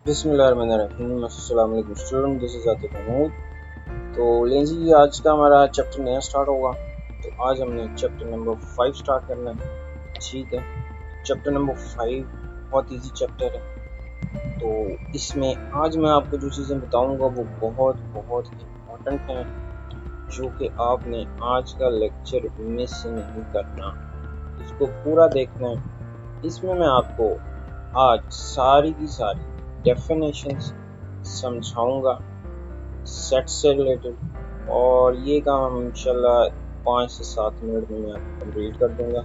बिस्मिल्लाहिर्रहमानिर्रहीम। अस्सलाम वालेकुम student, this is Atif Mahmood. तो लेंजी आज का हमारा चैप्टर नया स्टार्ट होगा। तो आज हमने चैप्टर नंबर 5 स्टार्ट करना है। ठीक है, चैप्टर नंबर 5 बहुत इजी चैप्टर है। तो इसमें आज मैं आपको जो चीज़ें बताऊंगा वो बहुत बहुत इम्पोर्टेंट हैं, जो कि आपने आज का लेक्चर मिस नहीं करना, इसको पूरा देखना है। इसमें मैं आपको आज सारी की सारी डेफिनेशंस समझाऊंगा सेट से रिलेटेड, और ये काम हम इंशाल्लाह 5 से 7 मिनट में मैं आपको कंप्लीट कर दूंगा।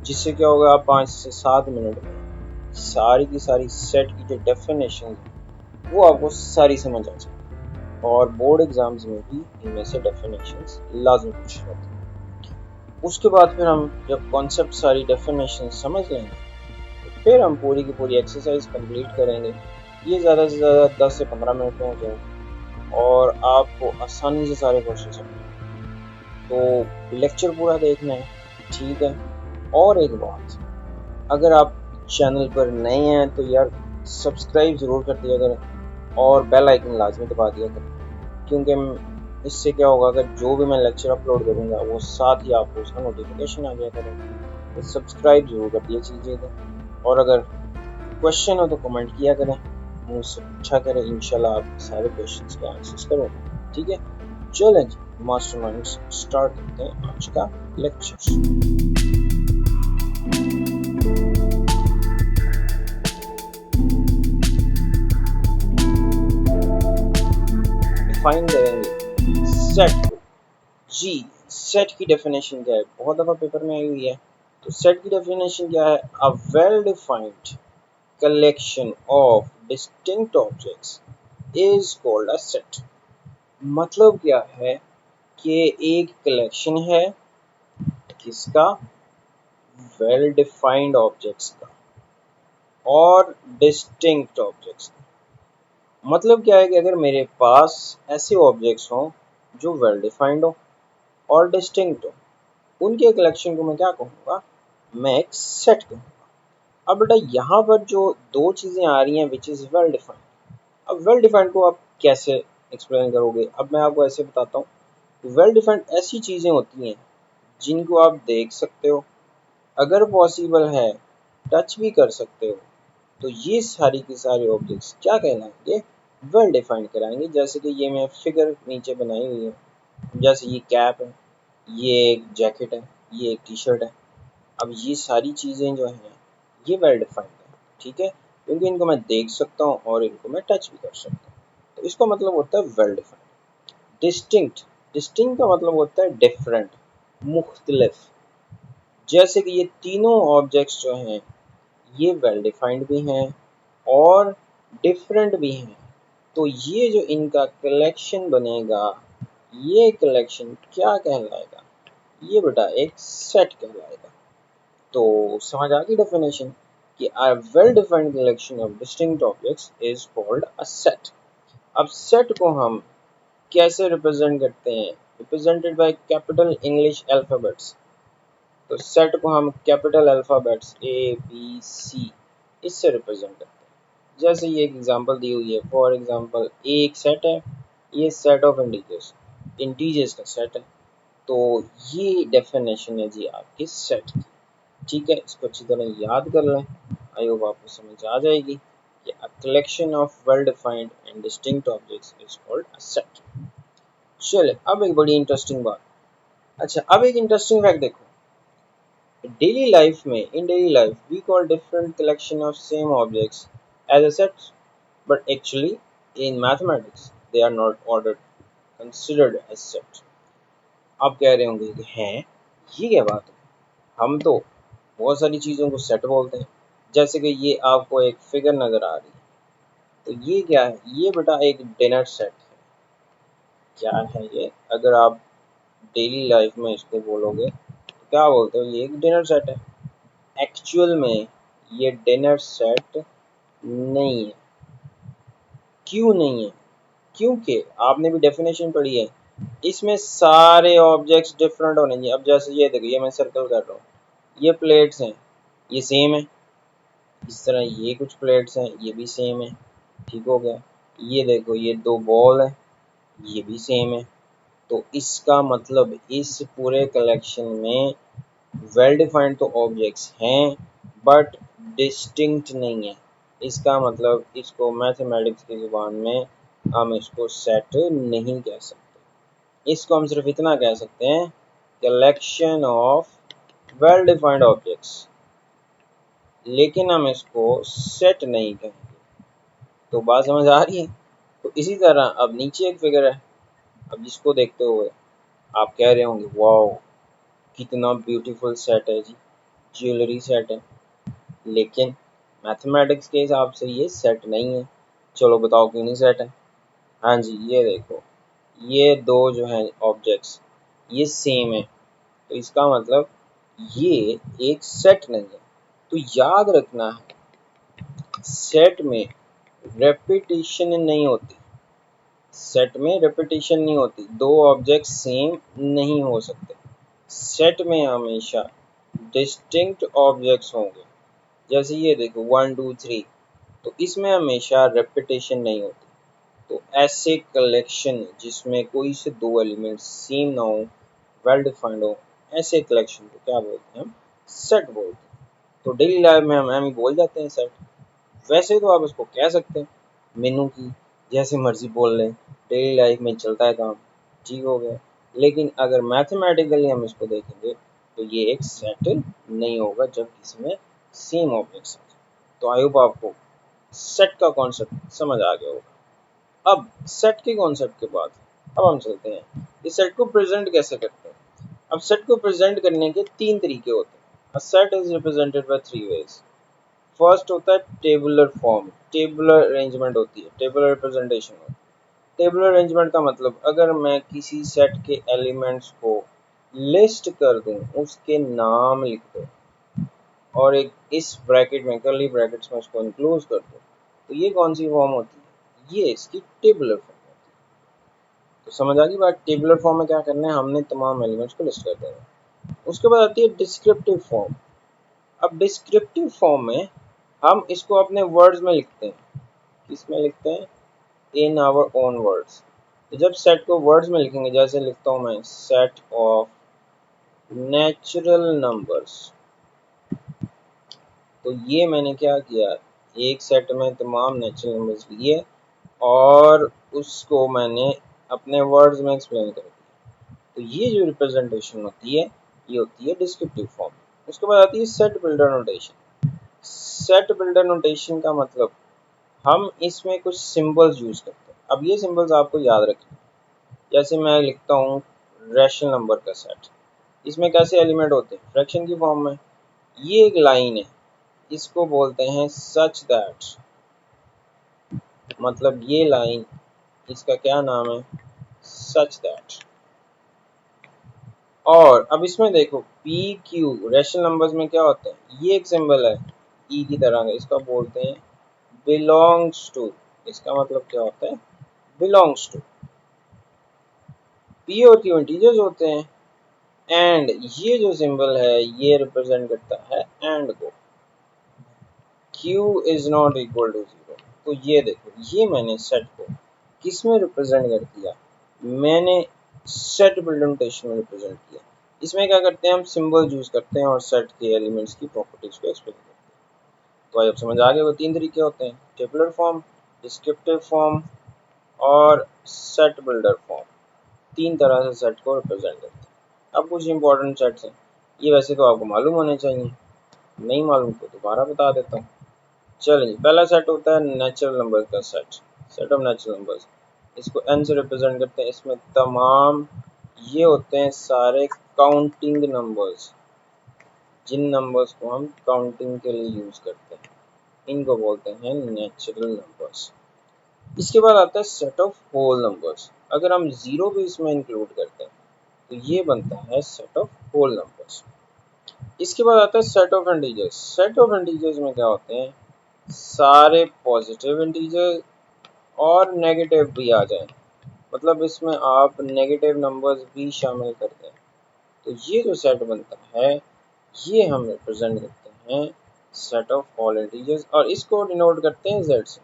जिससे क्या होगा, आप 5 से 7 मिनट में सारी की सारी सेट की जो डेफिनेशन है वो आपको सारी समझ आ जाए। और बोर्ड एग्जाम्स में भी इनमें से डेफिनेशंस लाजमी पूछे जाते हैं। उसके बाद फिर हम जब कॉन्सेप्ट सारी डेफिनेशन समझ लेंगे, फिर हम पूरी की पूरी एक्सरसाइज कंप्लीट करेंगे। ये ज़्यादा से ज़्यादा 10 से 15 मिनट में हो जाएगी और आपको आसानी से सारे क्वेश्चन समझ। तो लेक्चर पूरा देखना है, ठीक है। और एक बात, अगर आप चैनल पर नए हैं तो यार सब्सक्राइब ज़रूर कर दिया करें और बेल आइकन लाजमी दबा दिया करें, क्योंकि इससे क्या होगा, अगर जो भी मैं लेक्चर अपलोड करूँगा वो साथ ही आपको उसका नोटिफिकेशन आ जाया करेगा। तो सब्सक्राइब जरूर कर दिया कीजिएगा, और अगर क्वेश्चन हो तो कमेंट किया करें, मुझसे पूछा करें, इंशाल्लाह आपके सारे क्वेश्चंस के आंसर्स करूँगा। ठीक है, चलें जी, मास्टरमाइंड्स स्टार्ट करते हैं आज का लेक्चर। डिफाइन करेंगे सेट को। जी, सेट की डेफिनेशन क्या है, बहुत दफ़ा पेपर में आई हुई है। तो सेट की डेफिनेशन क्या है, अ well defined collection of distinct objects is called a set. मतलब क्या है कि एक कलेक्शन है किसका, वेल डिफाइंड ऑब्जेक्ट्स का और डिस्टिंक्ट ऑब्जेक्ट्स का। मतलब क्या है कि अगर मेरे पास ऐसे ऑब्जेक्ट्स हों जो वेल डिफाइंड हो और डिस्टिंक्ट हो, उनके कलेक्शन को मैं क्या कहूँगा, मैं एक सेट कहूँगा। अब बेटा यहाँ पर जो दो चीज़ें आ रही हैं, विच इज़ वेल डिफाइंड। अब वेल डिफाइंड को आप कैसे एक्सप्लेन करोगे, अब मैं आपको ऐसे बताता हूँ। वेल डिफाइंड ऐसी चीज़ें होती हैं जिनको आप देख सकते हो, अगर पॉसिबल है टच भी कर सकते हो। तो ये सारी की सारी ऑब्जेक्ट्स क्या कहलाएंगे, वेल डिफाइंड कराएंगे। जैसे कि ये मैं फिगर नीचे बनाई हुई है, जैसे ये कैप है, ये एक जैकेट है, ये एक टी शर्ट है। अब ये सारी चीज़ें जो हैं ये वेल डिफाइंड है, ठीक है, क्योंकि इनको मैं देख सकता हूँ और इनको मैं टच भी कर सकता हूँ। तो इसका मतलब होता है वेल डिफाइंड। डिस्टिंक्ट, डिस्टिंक्ट का मतलब होता है डिफरेंट, मुख्तलिफ। जैसे कि ये तीनों ऑब्जेक्ट्स जो हैं ये वेल डिफाइंड भी हैं और डिफरेंट भी हैं। तो ये जो इनका कलेक्शन बनेगा, ये कलेक्शन क्या कहलाएगा, ये बेटा एक सेट कहलाएगा। तो समझ आ गई डेफिनेशन कि a well defined collection of distinct objects is called a set. अब सेट को हम कैसे रिप्रेजेंट करते हैं, represented by capital English alphabets. तो सेट को हम capital alphabets A B C इससे रिप्रेजेंट करते हैं। जैसे ये एक एग्जांपल दी हुई है, फॉर एग्जांपल एक सेट है, ये सेट ऑफ इंटीजर्स, इंटीजर्स का सेट है। तो ये डेफिनेशन है जी आपकी सेट की। ठीक है, इसको अच्छी तरह याद कर लें, आई होप आपको समझ आ जाएगी कि a collection of well defined and distinct objects is called a set. चलिए अब एक बड़ी इंटरेस्टिंग बात। अच्छा, अब एक इंटरेस्टिंग फैक्ट देखो, डेली लाइफ में, in daily life we call different collection of same objects as a set, but actually in mathematics they are not ordered considered as set. आप कह रहे होंगे कि हैं ये क्या बात है, हम तो बहुत सारी चीज़ों को सेट बोलते हैं। जैसे कि ये आपको एक फिगर नज़र आ रही है, तो ये क्या है, ये बेटा एक डिनर सेट है। क्या है ये, अगर आप डेली लाइफ में इसको बोलोगे तो क्या बोलते हो, ये एक डिनर सेट है। एक्चुअल में ये डिनर सेट नहीं है। क्यों नहीं है, क्योंकि आपने भी डेफिनेशन पढ़ी है, इसमें सारे ऑब्जेक्ट्स डिफरेंट होने चाहिए। अब जैसे ये देखिए, ये मैं सर्कल कर रहा हूँ, ये प्लेट्स हैं, ये सेम है। इस तरह ये कुछ प्लेट्स हैं, ये भी सेम है। ठीक हो गया। ये देखो ये दो बॉल है, ये भी सेम है, तो इसका मतलब इस पूरे कलेक्शन में वेल डिफाइंड तो ऑब्जेक्ट्स हैं बट डिस्टिंक्ट नहीं है। इसका मतलब इसको मैथमेटिक्स की ज़ुबान में हम इसको सेट नहीं कह सकते। इसको हम सिर्फ इतना कह सकते हैं, collection of well defined objects, लेकिन हम इसको सेट नहीं कहेंगे। तो बात समझ आ रही है? तो इसी तरह अब नीचे एक फिगर है, अब जिसको देखते हुए आप कह रहे होंगे वाओ कितना ब्यूटीफुल सेट है जी, ज्वेलरी सेट है, लेकिन मैथमेटिक्स के हिसाब से ये सेट नहीं है। चलो बताओ क्यों नहीं सेट है। हाँ जी, ये देखो ये दो जो हैं ऑब्जेक्ट्स ये सेम है, तो इसका मतलब ये एक सेट नहीं है। तो याद रखना है, सेट में रेपिटेशन नहीं होती, सेट में रेपिटेशन नहीं होती, दो ऑब्जेक्ट सेम नहीं हो सकते। सेट में हमेशा डिस्टिंक्ट ऑब्जेक्ट्स होंगे। जैसे ये देखो 1 2 3, तो इसमें हमेशा रेपिटेशन नहीं होती। तो ऐसे कलेक्शन जिसमें कोई से दो एलिमेंट सेम ना हो, वेल डिफाइंड हो, ऐसे कलेक्शन को क्या बोलते हैं हम, सेट बोलते हैं। तो डेली लाइफ में हम ही बोल जाते हैं सेट। वैसे तो आप इसको कह सकते हैं मेनू की, जैसे मर्जी बोल लें, डेली लाइफ में चलता है काम, ठीक हो गया। लेकिन अगर मैथमेटिकली हम इसको देखेंगे तो ये एक सेट नहीं होगा जब इसमें सेम ऑब्जेक्ट्स हैं। तो आई होप आपको सेट का कॉन्सेप्ट समझ आ गया होगा। अब सेट के कॉन्सेप्ट के बाद अब हम चलते हैं इस सेट को प्रेजेंट कैसे करते हैं। अब सेट को प्रेजेंट करने के तीन तरीके होते हैं। A set is represented by three ways. First होता है टेबुलर फॉर्म, टेबुलर अरेंजमेंट होती है, टेबुलर रिप्रेजेंटेशन होती है। टेबुलर अरेंजमेंट का मतलब अगर मैं किसी सेट के एलिमेंट्स को लिस्ट कर दूं, उसके नाम लिख दूं और एक इस ब्रैकेट में कर्ली ब्रैकेट्स में उसको इनक्लोज कर दूं, तो ये कौन सी फॉर्म होती है, ये इसकी टेबुलर फॉर्म होती है। तो समझ आ गई बात, टेबुलर फॉर्म में क्या करना है, हमने तमाम एलिमेंट्स को लिस्ट कर देना है। उसके बाद आती है डिस्क्रिप्टिव फॉर्म। अब डिस्क्रिप्टिव फॉर्म में हम इसको अपने वर्ड्स में लिखते हैं। किसमें लिखते हैं, इन आवर ओन वर्ड्स। तो जब सेट को वर्ड्स में लिखेंगे, जैसे लिखता हूँ मैं सेट ऑफ नेचुरल नंबर्स, तो ये मैंने क्या किया, एक सेट में तमाम नेचुरल नंबर्स लिए और उसको मैंने अपने वर्ड्स में एक्सप्लेन कर दिया। तो ये जो रिप्रेजेंटेशन होती है ये होती है डिस्क्रिप्टिव फॉर्म। उसके बाद आती है set builder notation. Set builder notation का मतलब हम इसमें कुछ सिंबल्स यूज करते हैं। अब ये सिंबल्स आपको याद रखना, जैसे मैं लिखता हूँ रैशनल नंबर का सेट, इसमें कैसे एलिमेंट होते हैं, फ्रैक्शन की फॉर्म में। ये एक लाइन है, इसको बोलते हैं सच दैट, मतलब ये लाइन इसका क्या नाम है, सच दैट। और अब इसमें देखो पी क्यू रैशनल नंबर्स में क्या होता है, ये एक सिंबल है ई की तरह का, इसका बोलते हैं बिलोंग्स टू। इसका मतलब क्या होता है, बिलोंग्स टू। पी और क्यू इंटीजर्स होते हैं, एंड ये जो सिंबल है ये रिप्रेजेंट करता है एंड को। Q is not equal to zero. तो ये देखो ये मैंने सेट को किस में रिप्रेजेंट कर दिया, मैंने सेट बिल्डर नोटेशन में रिप्रेजेंट किया। इसमें क्या करते हैं, हम सिंबल यूज करते हैं और सेट के एलिमेंट्स की प्रॉपर्टीज को एक्सप्लेन करते हैं। तो आप समझ आ गए, वो तीन तरीके होते हैं, टेबुलर फॉर्म, डिस्क्रिप्टिव फॉर्म और सेट बिल्डर फॉर्म। तीन तरह से सेट को रिप्रेजेंट करते हैं। अब कुछ इंपॉर्टेंट सेट्स हैं, ये वैसे तो आपको मालूम होने चाहिए, नहीं मालूम तो दोबारा बता देता हूँ। चलिए, पहला सेट होता है नेचुरल नंबर का set, set of natural numbers. इसको एन से रिप्रेजेंट करते हैं। इसमें तमाम ये होते हैं सारे काउंटिंग नंबर्स, जिन नंबर्स को हम काउंटिंग के लिए यूज करते हैं, इनको बोलते हैं नेचुरल नंबर्स। इसके बाद आता है सेट ऑफ होल नंबर्स। अगर हम जीरो भी इसमें इंक्लूड करते हैं तो ये बनता है सेट ऑफ होल नंबर्स। इसके बाद आता है set of integers. Set of integers में क्या होते हैं, सारे पॉजिटिव इंटीजर और नेगेटिव भी आ जाए, मतलब इसमें आप नेगेटिव नंबर्स भी शामिल कर दें, तो ये जो सेट बनता है ये हम रिप्रेजेंट करते हैं सेट ऑफ ऑल इंटीजर्स, और इसको डिनोट करते हैं जेड से।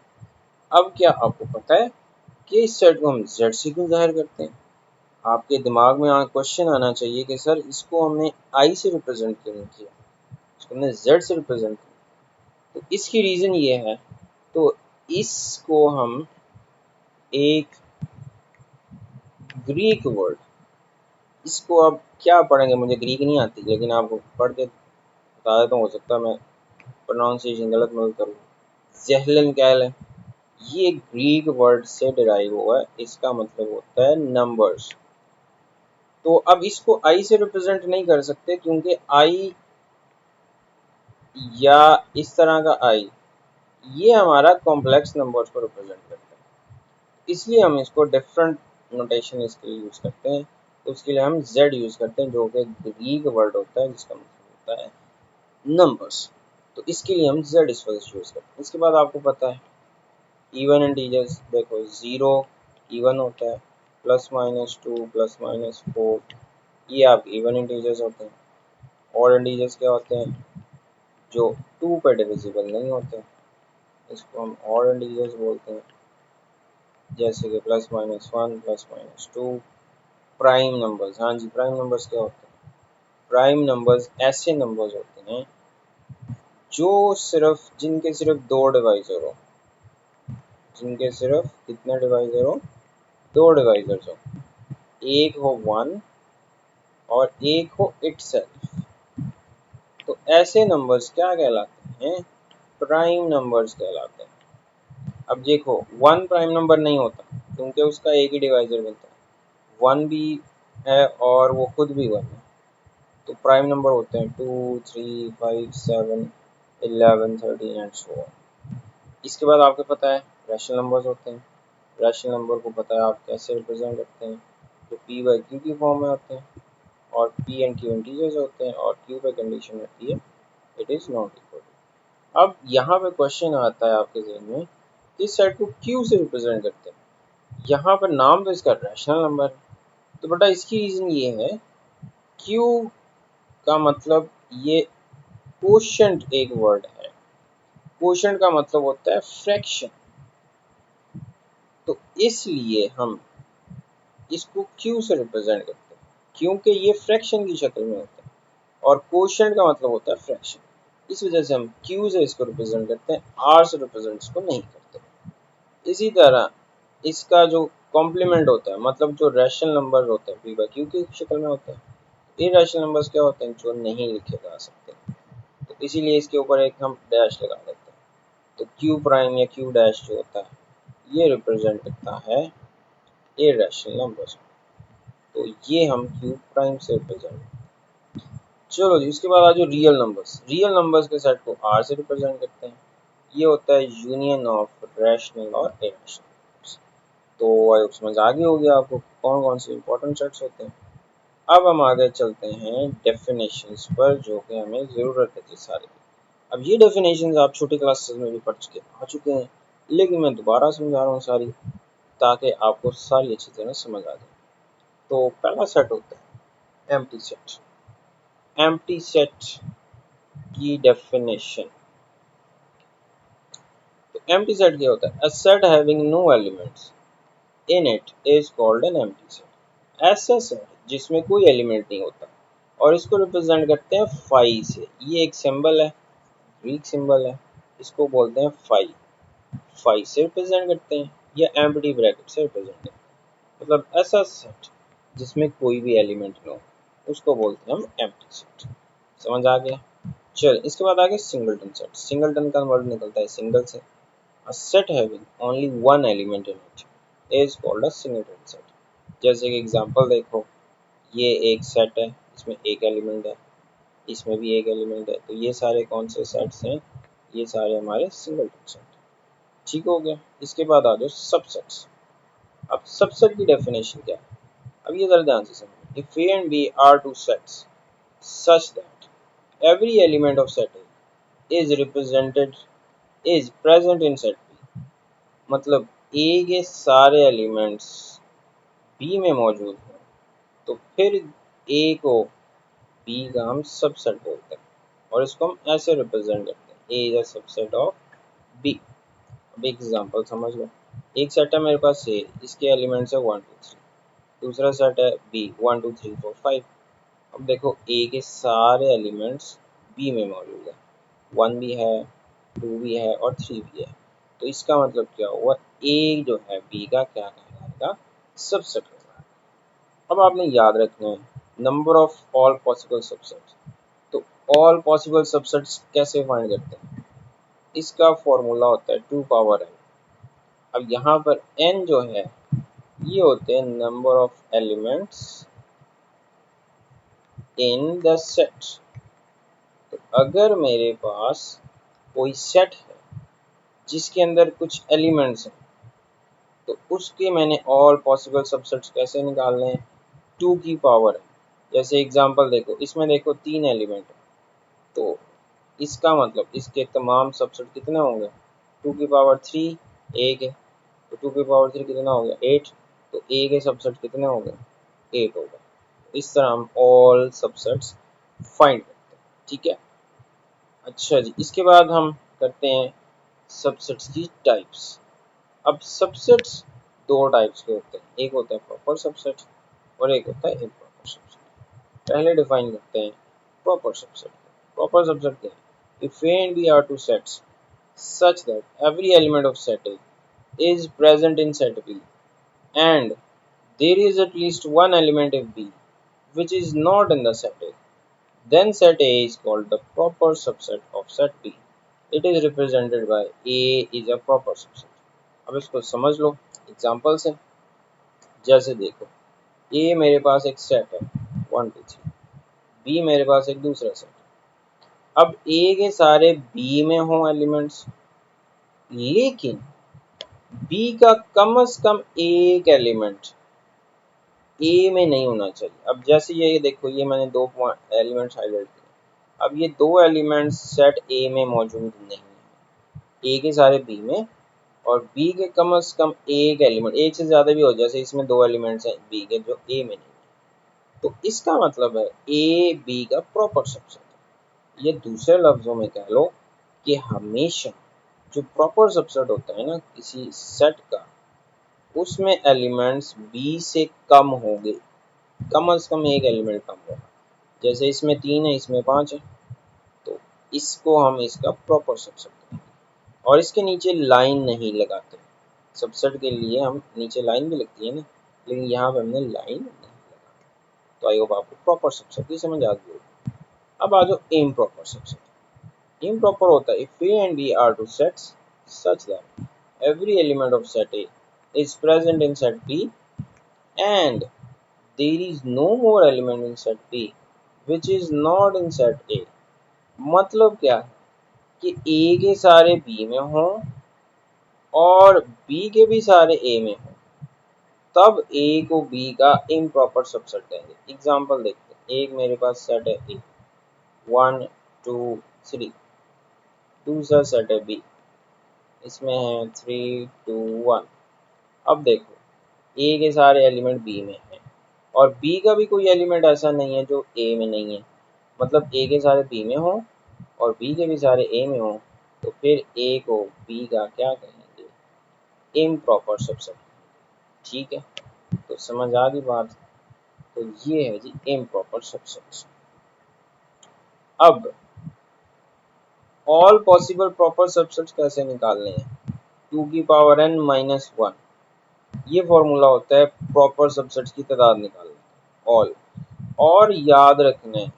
अब क्या आपको पता है कि इस सेट को हम जेड से क्यों जाहिर करते हैं? आपके दिमाग में क्वेश्चन आना चाहिए कि सर इसको हमने आई से रिप्रेजेंट क्यों नहीं किया, इसको हमने जेड से रिप्रेजेंट किया। तो इसकी रीज़न ये है, तो इसको हम एक ग्रीक वर्ड, इसको आप क्या पढ़ेंगे, मुझे ग्रीक नहीं आती, लेकिन आपको पढ़ के बता देता हूँ, हो सकता है मैं प्रोनाउंसिएशन गलत मत करूँ। ज़ेहलन कहल, ये ग्रीक वर्ड से डिराइव हुआ है, इसका मतलब होता है नंबर्स। तो अब इसको आई से रिप्रेजेंट नहीं कर सकते, क्योंकि आई या इस तरह का आई, ये हमारा कॉम्प्लेक्स नंबर्स को रिप्रेजेंट करता है, इसलिए हम इसको डिफरेंट नोटेशन इसके लिए यूज़ करते हैं। तो उसके लिए हम z यूज़ करते हैं, जो कि ग्रीक वर्ड होता है जिसका मतलब होता है नंबर्स। तो इसके लिए हम z इस वजह यूज़ करते हैं। इसके बाद आपको पता है इवन इंटीजर्स, देखो 0 इवन होता है, +-2 +-4 ये आपके इवन इंटीजर्स होते हैं। ऑड इंटीजर्स क्या होते हैं, जो 2 पे डिविजिबल नहीं होते, इसको हम ऑड इंटीजर्स बोलते हैं, जैसे कि +-1 +-2। प्राइम नंबर्स, हाँ जी, प्राइम नंबर्स क्या होते हैं, प्राइम नंबर्स ऐसे नंबर्स होते हैं जो जिनके सिर्फ दो डिवाइजर हो, जिनके सिर्फ कितने डिवाइजर हो, दो डिवाइजर्स हो, एक हो 1 और एक हो इटसेल्फ। तो ऐसे नंबर्स क्या कहलाते हैं, प्राइम नंबर्स कहलाते हैं। अब देखो 1 प्राइम नंबर नहीं होता, क्योंकि उसका एक ही डिवाइजर मिलता है, 1 भी है और वो खुद भी 1 है। तो प्राइम नंबर होते हैं 2 3 5 7 11 13 एंड सो ऑन। इसके बाद आपको पता है रैशनल नंबर्स होते हैं। रैशनल नंबर को पता है आप कैसे रिप्रेजेंट करते हैं, तो पी बाई क्यू की फॉर्म में आते हैं, और पी एंड क्यू इंटीजर्स होते हैं, और क्यू पे कंडीशन होती है it is not equal to. अब यहाँ पे क्वेश्चन आता है आपके जहन में, इस सेट को क्यू से रिप्रेजेंट करते हैं, यहाँ पर नाम तो इसका रैशनल नंबर है। तो बेटा इसकी रीज़न ये है, क्यू का मतलब ये कोशेंट एक वर्ड है, कोशेंट का मतलब होता है फ्रैक्शन, तो इसलिए हम इसको क्यू से रिप्रेजेंट करते हैं, क्योंकि ये फ्रैक्शन की शक्ल में होता है, और कोशेंट का मतलब होता है फ्रैक्शन। इस वजह से हम क्यू से इसको रिप्रेजेंट करते हैं, आर से रिप्रेजेंट इसको नहीं करते। इसी तरह इसका जो कॉम्प्लीमेंट होता है, मतलब जो रैशनल नंबर होते हैं पी बाई क्यू की शक्ल में होते हैं, इरेशनल नंबर्स क्या होते हैं, जो नहीं लिखे जा सकते, तो इसीलिए इसके ऊपर एक हम डैश लगा देते हैं। तो क्यू प्राइम या क्यू डैश जो होता है, ये रिप्रेजेंट करता है इरेशनल नंबर्स, तो ये हम क्यू प्राइम से रिप्रेजेंट। चलो जी, इसके बाद आ जाओ रियल नंबर्स। रियल नंबर्स के सेट को आर से रिप्रेजेंट करते हैं, ये होता है यूनियन ऑफ रैशनल और इरेशनल। तो आई होप समझ आ गई होगी आपको कौन कौन से इंपॉर्टेंट सेट्स होते हैं। अब हम आगे चलते हैं डेफिनेशंस पर, जो कि हमें ज़रूरत है जी सारी। अब ये डेफिनेशंस आप छोटी क्लासेस में भी पढ़ चुके आ चुके हैं, लेकिन मैं दोबारा समझा रहा हूँ सारी, ताकि आपको सारी अच्छी तरह समझ आ जाए। तो पहला सेट होता है एम्प्टी सेट। एम्प्टी सेट की डेफिनेशन, तो एम्प्टी सेट क्या होता है, a set having no elements in it is called an empty set. ऐसा सेट जिसमें कोई एलिमेंट नहीं होता, और इसको रिप्रेजेंट करते हैं फाई से। ये एक सिंबल है, ग्रीक सिंबल है, इसको बोलते हैं फाई। फाई से रिप्रेजेंट करते हैं, या एम्प्टी ब्रैकेट से रिप्रेजेंट करते हैं। मतलब ऐसा सेट जिसमें कोई भी एलिमेंट ना हो, उसको बोलते हैं हम एम्प्टी सेट। समझ आ गया? चल इसके बाद आगे सिंगलटन सेट। सिंगलटन का वर्ड निकलता है सिंगल से। अ set having only one element in it is called a singleton set. जैसे कि एग्जांपल देखो, ये एक सेट है, इसमें एक एलिमेंट है, इसमें भी एक एलिमेंट है, तो ये सारे कौन से सेट्स हैं, ये सारे हमारे सिंगलटन सेट। ठीक हो गया। इसके बाद आ जाओ सबसेट्स। अब सबसेट की डेफिनेशन क्या है, अब ये जरा ध्यान से समझो। If A and B are two sets such that every element of set A is represented is present in set B, मतलब A के सारे एलिमेंट्स B में मौजूद हैं, तो फिर A को B का हम सबसेट बोलते हैं, और इसको हम ऐसे रिप्रेजेंट करते हैं, A is a subset of B। अब एक एग्जांपल समझ लो। एक सेट है मेरे पास ए, इसके एलिमेंट्स है 1 2 3। दूसरा सेट है बी 1 2 3 4 5। अब देखो ए के सारे एलिमेंट्स बी में मौजूद है, 1 भी है, 2 भी है और 3 भी है। तो इसका मतलब क्या हुआ, ए जो है बी का क्या कहलाएगा, सबसेट कहलाएगा। अब आपने याद रखना है number of all possible subsets. तो ऑल पॉसिबल सबसेट्स कैसे फाइंड करते हैं, इसका फॉर्मूला होता है 2 पावर n। अब यहाँ पर n जो है ये होते हैं number of elements in the set. तो अगर मेरे पास कोई सेट है जिसके अंदर कुछ एलिमेंट्स हैं, तो उसके मैंने ऑल पॉसिबल सबसेट्स कैसे निकालने हैं, 2 की पावर है। जैसे एग्जांपल देखो, इसमें देखो 3 एलिमेंट है, तो इसका मतलब इसके तमाम सबसेट कितने होंगे, 2 की पावर 3 एक है, तो 2 की पावर 3 कितना हो गया 8। तो ए के सबसेट कितने हो गए 8 हो गए। इस तरह हम ऑल सबसेट्स फाइंड करते हैं, ठीक है। अच्छा जी, इसके बाद हम करते हैं सबसेट्स की टाइप्स। अब सबसेट्स दो टाइप्स के होते हैं, एक होता है प्रॉपर सबसेट और एक होता है इम्प्रॉपर सबसेट। पहले डिफाइन करते हैं प्रॉपर सबसेट। प्रॉपर सबसेट क्या है, if A and B are two sets such that every element of set A is present in set B and there is at least one element of B which is not in the set A, then set A is called the proper subset of set B. It is represented by A is a proper subset. अब इसको समझ लो example से। जैसे देखो, ए मेरे पास एक set है 1 2 3, B मेरे पास एक दूसरा सेट है। अब ए के सारे बी में हों एलिमेंट्स, लेकिन बी का कम से कम एक एलिमेंट ए में नहीं होना चाहिए। अब जैसे ये देखो, ये मैंने दो एलिमेंट्स हाईलाइट किए। अब ये दो एलिमेंट्स सेट ए में मौजूद नहीं है, ए के सारे बी में और बी के कम से कम एक एलिमेंट, एक से ज़्यादा भी हो, जैसे इसमें दो एलिमेंट्स हैं बी के जो ए में नहीं है, तो इसका मतलब है ए बी का प्रॉपर सबसेट है। ये दूसरे लफ्ज़ों में कह लो कि हमेशा जो प्रॉपर सबसेट होता है ना किसी सेट का, उसमें एलिमेंट्स बी से कम होंगे, कम से कम एक एलिमेंट कम होगा। जैसे इसमें 3 है, इसमें 5 है, तो इसको हम इसका प्रॉपर सबसेट कहेंगे। और इसके नीचे लाइन नहीं लगाते, सबसेट के लिए हम नीचे लाइन भी लगती है ना, लेकिन यहाँ पे हमने लाइन नहीं लगाई। तो आई होप आपको प्रॉपर सबसेट की समझ आ गई होगी। अब आ जाओ इम्प्रॉपर सबसेट। इम्प्रॉपर होता है if A and B are two sets such that every element of set A is present in set B and there is no more element in set B which is not in set A। मतलब क्या है कि A के सारे B में हों और B के भी सारे A में हों, तब A को B का इम्प्रॉपर सबसेट कहेंगे। एग्जांपल देखते हैं, एक मेरे पास सेट है A 1 2 3, दूसरा सेट है B, इसमें है 3 2 1। अब देखो, ए के सारे एलिमेंट बी में हैं और बी का भी कोई एलिमेंट ऐसा नहीं है जो ए में नहीं है। मतलब ए के सारे बी में हों और बी के भी सारे ए में हों, तो फिर ए को बी का क्या कहेंगे, इम्प्रॉपर सबसेट। ठीक है, तो समझ आ गई बात। तो ये है जी इम्प्रॉपर सबसेट। अब ऑल पॉसिबल प्रॉपर सबसेट्स कैसे निकालने हैं, 2 की पावर n माइनस 1, ये फॉर्मूला होता है प्रॉपर सबसेट्स की तादाद निकालने का, ऑल। और याद रखना है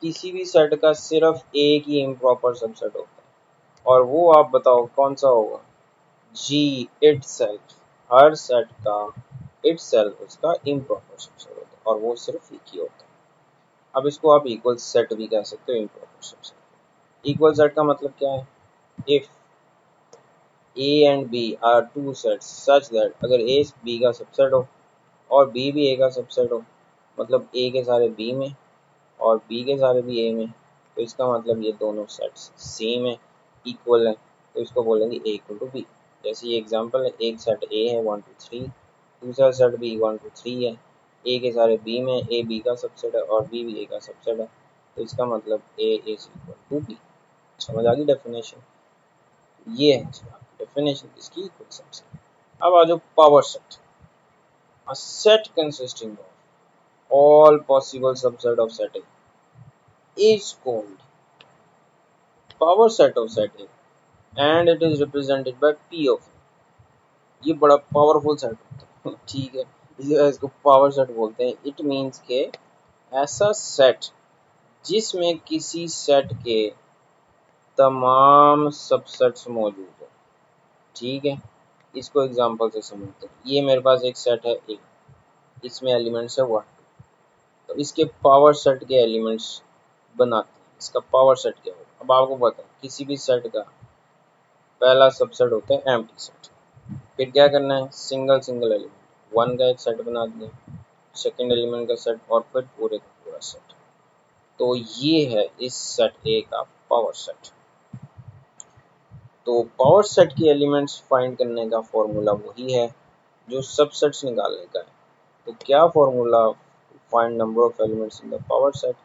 किसी भी सेट का सिर्फ एक ही इम्प्रॉपर सबसेट होता है, और वो आप बताओ कौन सा होगा, जी इटसेल्फ। हर सेट का इटसेल्फ उसका इम्प्रॉपर सबसेट होता है और वो सिर्फ एक ही होता है। अब इसको आप इक्वल सेट भी कह सकते हो इम्प्रॉपर सबसेट। इक्वल सेट का मतलब क्या है, if A and B are two sets such that, अगर ए बी का सबसेट हो और बी भी ए का सबसेट हो, मतलब ए के सारे बी में और बी के सारे भी ए में, तो इसका मतलब ये दोनों सेट्स सेम है, इक्वल है, तो इसको बोलेंगे ए इक्वल टू बी। जैसे ये एग्जांपल है, एक सेट ए है 1 2 3, दूसरा सेट भी 1 2 3 है, ए के सारे बी में, ए बी का सबसेट है और बी भी ए का सबसेट है, तो इसका मतलब ए इज इक्वल टू बी। समझ आ गई डेफिनेशन, ये है। डेफिनेशन किसकी, क्विक सेट्स की। अब आ जाओ power set. A set consisting of all possible subset of set A is called power set of set A and it is represented by P of A। ये बड़ा powerful set होता है ठीक है, इसको पावर सेट बोलते हैं। It means के ऐसा सेट जिसमें किसी सेट के तमाम सबसेट्स मौजूद हो। ठीक है, इसको एग्जांपल से समझते हैं। ये मेरे पास एक सेट है ए, इसमें एलिमेंट्स है 1 2, तो इसके पावर सेट के एलिमेंट्स बनाते हैं। इसका पावर सेट क्या होगा, अब आपको पता है किसी भी सेट का पहला सबसेट होता है एम्प्टी सेट। फिर क्या करना है, सिंगल सिंगल एलिमेंट 1 का एक सेट बना दिया, सेकंड एलिमेंट का सेट और फिर पूरे का पूरा सेट। तो ये है इस सेट ए का पावर सेट। तो पावर सेट की एलिमेंट्स फाइंड करने का फॉर्मूला वही है जो सबसेट्स निकालने का है। तो क्या formula, find number of elements in the power set.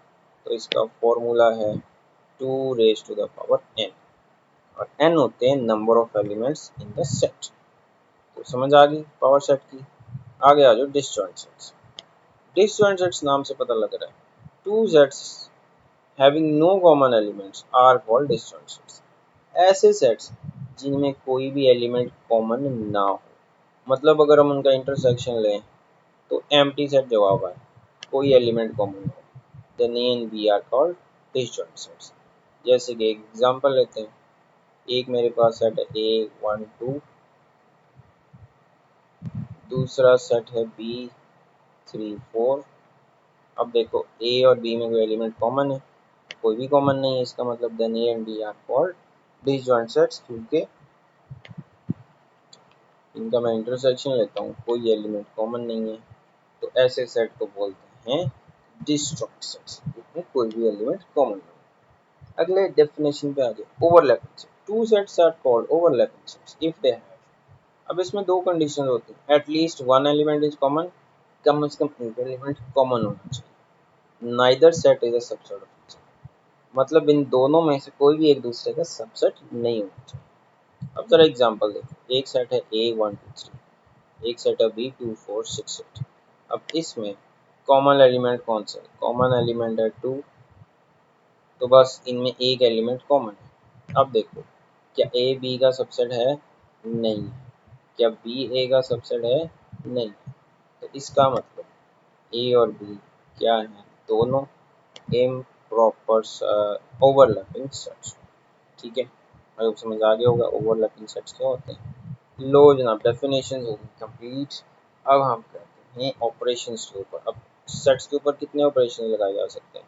तो इसका फॉर्मूला है 2 raise to the power n, और n होते हैं number of elements in the set. तो समझ आ गई पावर सेट की। आगे आ जाओ डिसजॉइंट सेट्स। डिसजॉइंट सेट्स नाम से पता लग रहा है, two sets having no common elements are called disjoint sets. ऐसे सेट्स जिनमें कोई भी एलिमेंट कॉमन ना हो, मतलब अगर हम उनका इंटरसेक्शन लें तो एम्प्टी सेट जवाब आए, कोई एलिमेंट कॉमन हो, then A and B are called disjoint sets. जैसे कि एक एग्जांपल लेते हैं, एक मेरे पास सेट है ए 1 2, दूसरा सेट है बी 3 4। अब देखो ए और बी में कोई एलिमेंट कॉमन है, कोई भी कॉमन नहीं है, इसका मतलब then A and B are called disjoint sets, क्योंकि इनका मैं इंटरसेक्शन लेता हूँ, कोई एलिमेंट कॉमन नहीं है। तो ऐसे सेट को बोलते हैं डिसजॉइंट सेट्स, जिसमें कोई भी एलिमेंट कॉमन नहीं है। अगले डेफिनेशन पे आ गए, overlapping set. Two sets are called overlapping sets if they have. अब इसमें दो कंडीशन होती है, at least one element is common, कम से कम एक एलिमेंट कॉमन होना चाहिए। Neither set is a subset of each, मतलब इन दोनों में से कोई भी एक दूसरे का सबसेट नहीं होना चाहिए। अब जरा एग्जांपल देखो, एक सेट है ए 1 2 3, एक सेट है बी 2 4 6 8। अब इसमें कॉमन एलिमेंट कौन सा है, कॉमन एलिमेंट है 2, तो बस इनमें एक एलिमेंट कॉमन है। अब देखो, क्या ए बी का सबसेट है, नहीं। क्या बी ए का सबसेट है, नहीं। तो इसका मतलब ए और बी क्या है, दोनों इम्प्रॉपर ओवरलैपिंग सेट्स। ठीक है, अब समझ आ गया होगा ओवरलैपिंग सेट्स क्या होते हैं। लो जनाब, डेफिनेशन होगी कंप्लीट। अब हम करते हैं ऑपरेशंस के ऊपर। अब सेट्स के ऊपर कितने ऑपरेशन लगाए जा सकते हैं।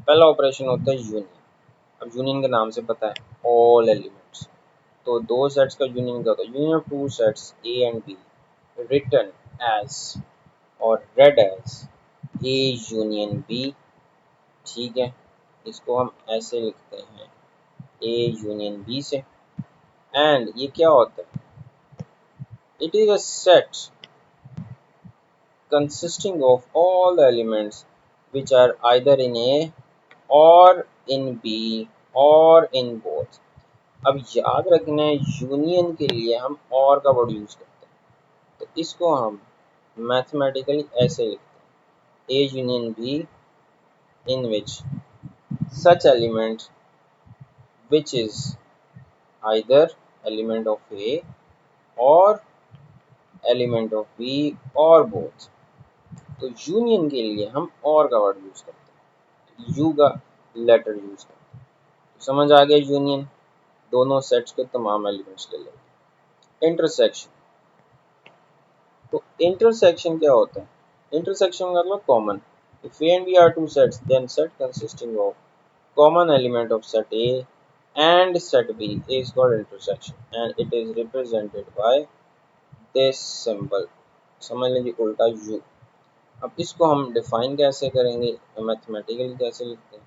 पहला ऑपरेशन होता है यूनियन। अब यूनियन के नाम से पता है ऑल एलिमेंट्स। तो दो सेट्स का यूनियन क्या होता है, union of two sets A and B written as or read as A union B. ठीक है, इसको हम ऐसे लिखते हैं ए यूनियन बी से। एंड ये क्या होता है, it is a set consisting of all the elements which are either in A or in B or in both। अब याद रखना है यूनियन के लिए हम और का वर्ड यूज करते हैं, तो इसको हम मैथमेटिकली ऐसे लिखते हैं, A union be in which such element which is either element of A or element of B or both। तो यूनियन के लिए हम और का वर्ड यूज करते हैं, यू का लेटर यूज करते हैं। तो समझ आ गया यूनियन, दोनों सेट्स के तमाम एलिमेंट्स ले लेंगे। इंटरसेक्शन, तो इंटरसेक्शन क्या होता है, इंटरसेक्शन मतलब common. If A and B are two sets then set consisting of common element of set A and set B is called intersection and it is represented by this symbol। समझ लीजिए उल्टा U। अब इसको हम define कैसे करेंगे, mathematically कैसे लिखते हैं,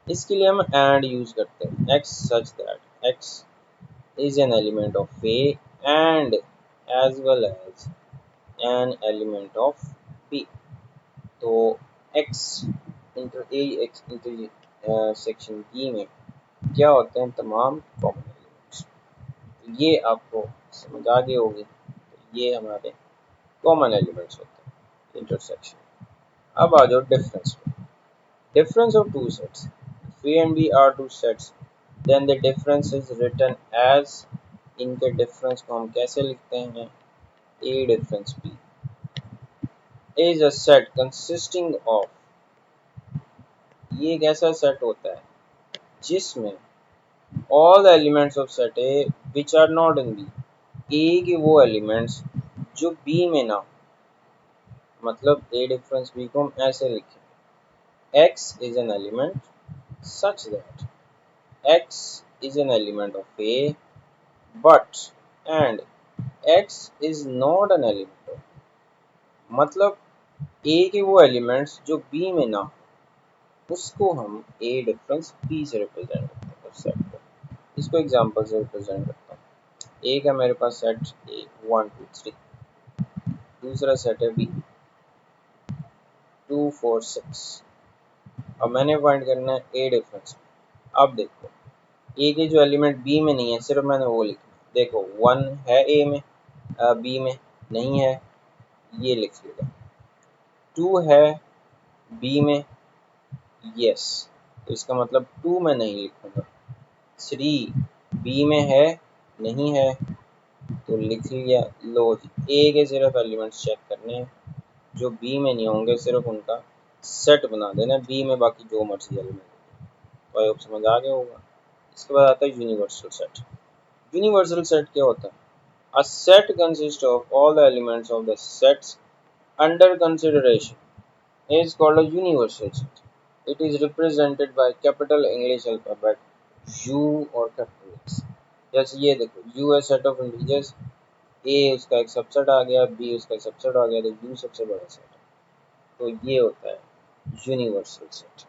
इसके लिए हम एंड यूज करते हैं, x such that x is an element of A and as well as an element of B। तो x inter A x inter section B में क्या होते हैं, तमाम कॉमन एलिमेंट्स। ये आपको समझ आ गई होगी। तो ये हमारे कॉमन एलिमेंट्स होते हैं इंटरसेक्शन। अब आ जाओ डिफरेंस पे। Difference of two sets. If A and B are two sets, then the difference is written as, इनके difference को हम कैसे लिखते हैं? A difference B is a set consisting of, ये एक ऐसा set होता है जिसमें all the elements of set A which are not in B, A के वो elements जो B में ना हो, मतलब A difference B को हम ऐसे लिखें, X is an element such that X is an element of A but and X is not an element of, मतलब A के वो एलिमेंट्स जो B में ना हो उसको हम A डिफरेंस B से रिप्रेजेंट करते हैं सेट को। इसको एग्जांपल से रिप्रेजेंट करता हूँ। A का मेरे पास सेट A 1 2 3, दूसरा सेट है B 2 4 6। अब मैंने फाइंड करना है A डिफरेंस। अब देखो A के जो एलिमेंट B में नहीं है सिर्फ मैंने वो लिखना है। देखो 1 है A में, B में नहीं है, ये लिख लिया। 2 है B में, यस, तो इसका मतलब 2 मैं नहीं लिखूंगा। 3 B में है, नहीं है, तो लिख लिया। लो जी, A के सिर्फ एलिमेंट्स चेक करने हैं जो B में नहीं होंगे, सिर्फ उनका सेट बना देना B में, बाकी जो मर्जी एलिमेंट। तो आई होप समझ आ गया होगा। इसके बाद आता है यूनिवर्सल सेट। यूनिवर्सल सेट क्या होता है? A set consist of all the elements of the sets under consideration is called a universal set. It is represented by capital English alphabet U or capital X. जैसे ये देखो U है set of integers, A उसका एक subset आ गया, B उसका subset आ गया, तो U सबसे बड़ा सेट है। तो ये होता है यूनिवर्सल सेट।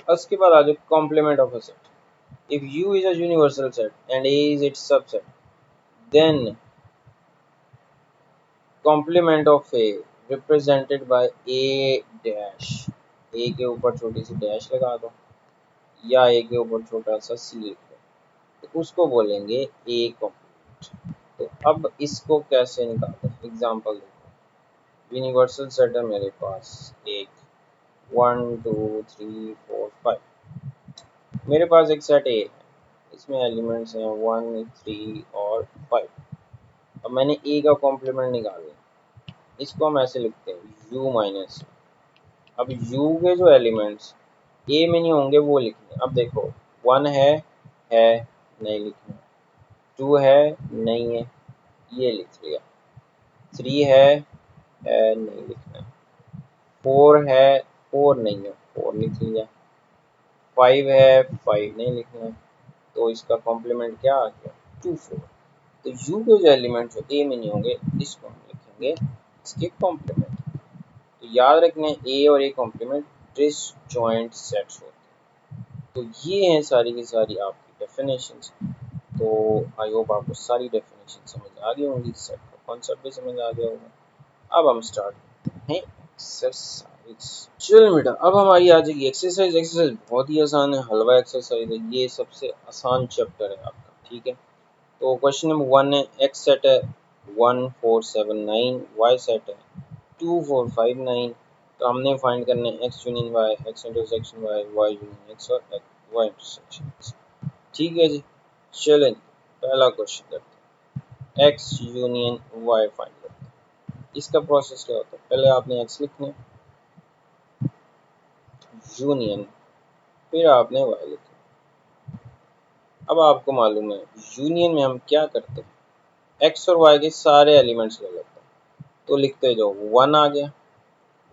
उसके बाद आ जाओ complement of a set. If U is a universal set and A is its subset, then complement of A represented by A dash, A के ऊपर छोटी सी डैश लगा दो या A के ऊपर छोटा सा सी लिख दो, तो उसको बोलेंगे A कॉम्प्लीमेंट। तो अब इसको कैसे निकालते हैं? एग्जांपल देखो, यूनिवर्सल सेट है मेरे पास एक 1 2 3 4 5। मेरे पास एक सेट A है, इसमें एलिमेंट्स हैं 1 3 और 5। अब मैंने A का कॉम्प्लीमेंट निकालना, इसको हम ऐसे लिखते हैं U माइनस। अब U के जो एलिमेंट्स A में नहीं होंगे वो लिखने। अब देखो 1 है नहीं लिखना, 2 है नहीं है, ये लिख लिया। 3 है नहीं लिखना, 4 है 4 नहीं है, 4 लिख लिया। 5 है 5 नहीं लिखना, तो इसका कॉम्प्लीमेंट क्या आ गया 2 4। तो U के जो एलिमेंट्स A में नहीं होंगे इसको हम लिखेंगे इसके कॉम्प्लीमेंट। तो याद रखना A और A कॉम्प्लीमेंट डिसजॉइंट सेट्स होते हैं। तो ये हैं सारी की सारी आपकी डेफिनेशंस। तो आई होप आपको सारी डेफिनेशन समझ आ गई होंगी, सेट का कॉन्सेप्ट भी समझ आ गया होगा। अब हम स्टार्ट करते हैं एक्सरसाइज। चलो बेटा, अब हमारी आ जाएगी एक्सरसाइज। एक्सरसाइज बहुत ही आसान है, हलवा एक्सरसाइज है, ये सबसे आसान चैप्टर है आपका, ठीक है। तो क्वेश्चन नंबर 1 है, एक्स सेट है 1 4 7 9, वाई सेट है 2 4 5 9। तो हमने फाइंड करना है X union Y, X intersection Y, Y union X और वाई इंटरसेक्शन एक्स। ठीक है जी, चलें पहला क्वेश्चन करते हैं, एक्स यूनियन वाई फाइंड करते हैं। इसका प्रोसेस क्या होता है? पहले आपने एक्स लिखना है, यूनियन, फिर आपने वाई लिखना। अब आपको मालूम है यूनियन में हम क्या करते हैं, एक्स और वाई के सारे एलिमेंट्स ले लेते हैं। तो लिखते जाओ 1 आ गया,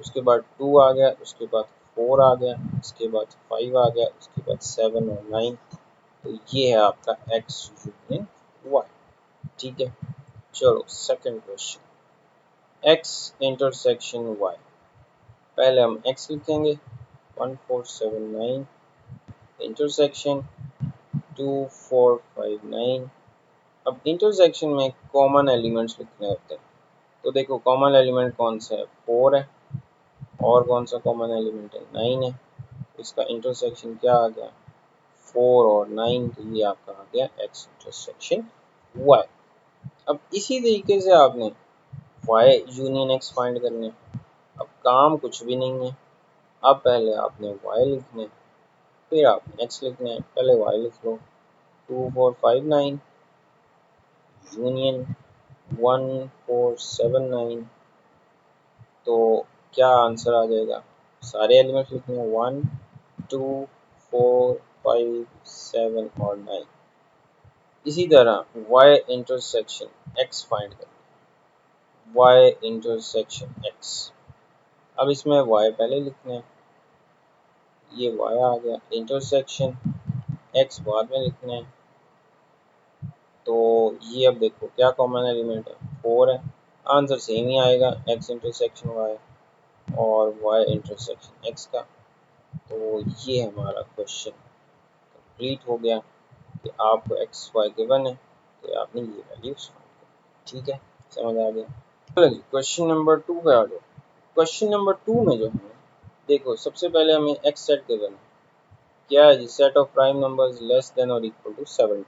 उसके बाद 2 आ गया, उसके बाद 4 आ गया, उसके बाद 5 आ गया, उसके बाद 7 और 9। तो ये है आपका एक्स यूनियन वाई, ठीक है। चलो second question, X intersection Y. पहले हम एक्स लिखेंगे 1 4 7 9 इंटरसेक्शन 2 4 5 9। अब इंटरसेक्शन में कॉमन एलिमेंट्स लिखने होते हैं। तो देखो कॉमन एलिमेंट कौन सा है, 4 है, और कौन सा कॉमन एलिमेंट है 9 है। इसका इंटरसेक्शन क्या आ गया 4 और 9, तो ये आपका आ गया एक्स इंटरसेक्शन वाई। अब इसी तरीके से आपने वाई यूनियन एक्स फाइंड करने। अब काम कुछ भी नहीं है। अब पहले आपने वाई लिखने, फिर आपने एक्स लिखना है। पहले वाई लिख लो, 2459 यूनियन 1479। तो क्या आंसर आ जाएगा? सारे एलिमेंट्स लिखने हैं, 1 2 4 5 7 और 9। इसी तरह y इंटरसेक्शन x फाइंड करें, y इंटरसेक्शन x। अब इसमें y पहले लिखना है, ये y आ गया, इंटरसेक्शन x बाद में लिखना है। तो ये अब देखो क्या कॉमन एलिमेंट है, 4 है। आंसर सेम ही आएगा, x इंटरसेक्शन y और y इंटरसेक्शन x का। तो ये हमारा क्वेश्चन कंप्लीट हो गया कि आपको एक्स वाई गिवन है तो आपने ये वैल्यूज फाइंड करनी। ठीक है, समझ आ गया। चलो जी क्वेश्चन नंबर 2 पे आ जाओ। क्वेश्चन नंबर 2 में जो है देखो, सबसे पहले हमें एक्स सेट गिवन है। क्या है जी? Set of prime numbers less than or equal to 70।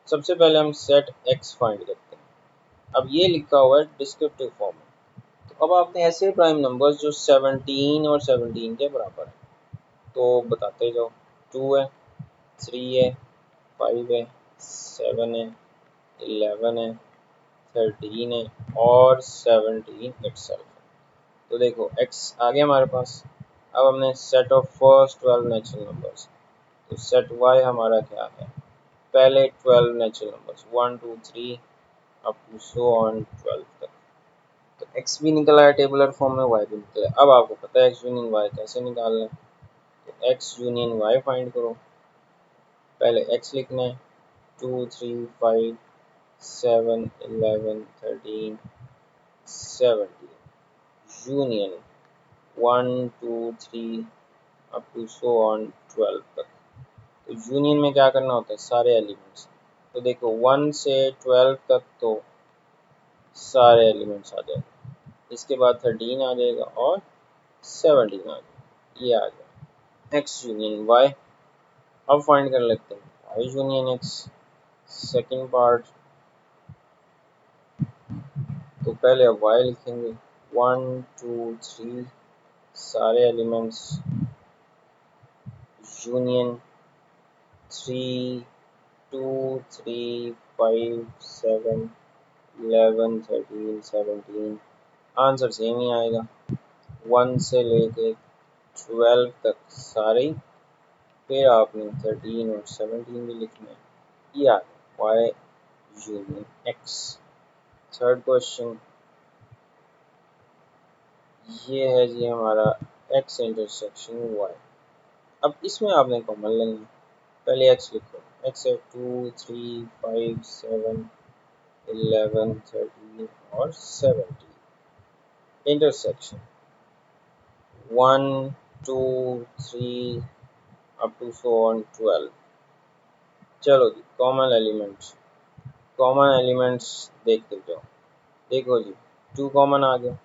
सबसे पहले हम सेट एक्स फाइंड करते हैं। अब ये लिखा हुआ है डिस्क्रिप्टिव फॉर्म में। तो अब आपने ऐसे प्राइम नंबर्स जो 17 और 17 के बराबर है तो बताते जाओ। 2 है, 3 है, 5 है, 7 है, 11 है, 13 है और 17 इटसेल्फ है। तो देखो x आ गया हमारे पास। अब हमने set of first 12 natural numbers, तो सेट y हमारा क्या है? पहले 12 natural numbers 1 2 3 up to so on 12 तक। तो x भी निकल आया टेबुलर फॉर्म में, y भी निकला। अब आपको पता है x यूनियन y कैसे निकालना है। तो x यूनियन y फाइंड करो। पहले x लिखना है, 2 3 5 7 11 13 17 union 1 2 3 up to so on 12 तक। तो यूनियन में क्या करना होता है? सारे एलिमेंट्स। तो देखो 1 से 12 तक तो सारे एलिमेंट्स आ जाएंगे, इसके बाद 13 आ जाएगा और 17 आ जाएगा, ये आ गया एक्स यूनियन वाई। अब फाइंड कर लेते हैं Y union X second part. तो पहले अब वाई लिखेंगे, 1 2 3 सारे एलिमेंट्स यूनियन 3 2 3 5 7 11 13 17। आंसर सेम ही आएगा, 1 से लेके 12 तक सारे। फिर आपने 13 और 17 भी लिखना है। ये आ गया Y union X. Third question ये है जी हमारा एक्स इंटरसेक्शन वाई। अब इसमें आपने कॉमन लेंगे, पहले एक्स लिखो, एक्स है 2 3 5 7 11 13 और 17। Intersection 1 2 3 up to so on 12। चलो जी कॉमन एलिमेंट्स देखते जाओ। देखो जी 2 कॉमन आ गया,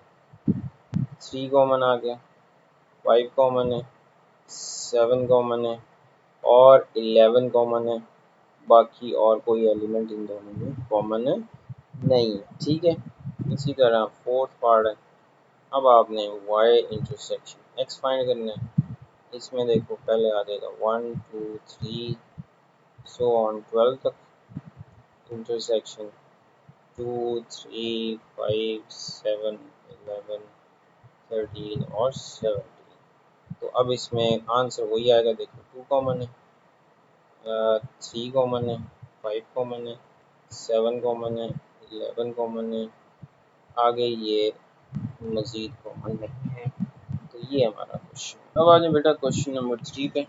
3 कॉमन आ गया, 5 कॉमन है, 7 कॉमन है और 11 कॉमन है। बाकी और कोई एलिमेंट इन दोनों में कॉमन नहीं है। ठीक है, इसी तरह फोर्थ पार्ट है। अब आपने y इंटरसेक्शन x फाइंड करना है। इसमें देखो पहले आ जाएगा 1 2 3 सो ऑन 12 तक, इंटरसेक्शन 2 3 5 7 11 13 और 17। तो अब इसमें आंसर वही आएगा। देखो 2 कॉमन है, 3 कॉमन है, 5 कॉमन है, 7 कॉमन है, 11 कॉमन है, आगे ये मज़ीद कॉमन नहीं है। तो ये हमारा क्वेश्चन। अब आ जाए बेटा क्वेश्चन नंबर 3 पे।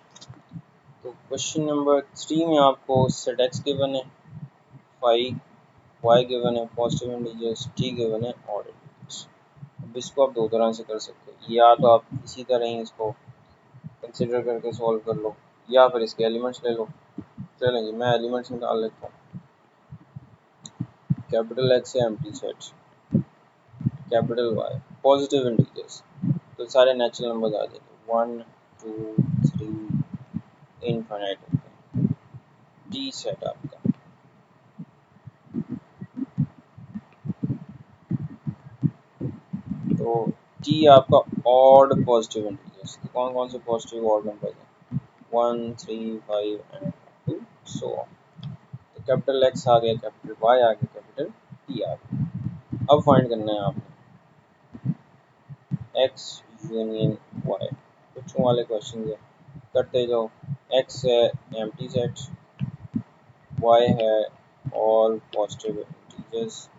तो क्वेश्चन नंबर 3 में आपको सेट एक्स गिवन है, फाइव वाई गिवन है, पॉजिटिव इंटीजर्स, टी गिवन है, ऑड इंटीजर्स। अब इसको आप दो तरह से कर सकते हैं, या तो आप इसी तरह ही इसको कंसिडर करके सॉल्व कर लो या फिर इसके एलिमेंट्स ले लो। चलें जी मैं एलिमेंट्स निकाल लेता हूँ। कैपिटल एक्स है empty set, capital Y positive integers, तो सारे नेचुरल नंबर आ जाएंगे 1 2 3 इनफाइनाइट होते हैं। डी सेट आपका टी आपका ऑड पॉजिटिव इंटीजर्स, तो कौन कौन से पॉजिटिव ऑड नंबर हैं, 1 3 5 एंड 2 सो ऑन। तो कैपिटल एक्स आ गया, कैपिटल वाई आ गया, कैपिटल टी आ गया। अब फाइंड करना है आपने एक्स यूनियन वाई, बच्चों वाले क्वेश्चन है, करते जाओ। एक्स है एम्प्टी सेट, वाई है ऑल पॉजिटिव इंटीजर्स,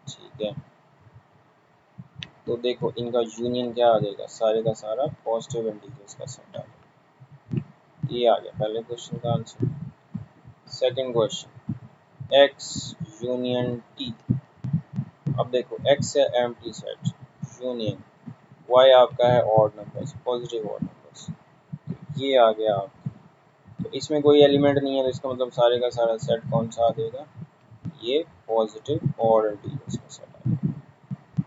ठीक है। तो देखो इनका यूनियन क्या आ जाएगा, सारे का सारा पॉजिटिव इंटीजर्स का सेट आ जाएगा। ये आ गया पहले क्वेश्चन का answer. Second question, x union T. अब देखो एक्स है एम्प्टी सेट, यूनियन वाई आपका है odd numbers, positive odd numbers, ये आ गया आपका। तो इसमें कोई एलिमेंट नहीं है, तो इसका मतलब सारे का सारा सेट कौन सा आ जाएगा, ये पॉजिटिव ऑड इंटीजर्स का सेट आ जाएगा।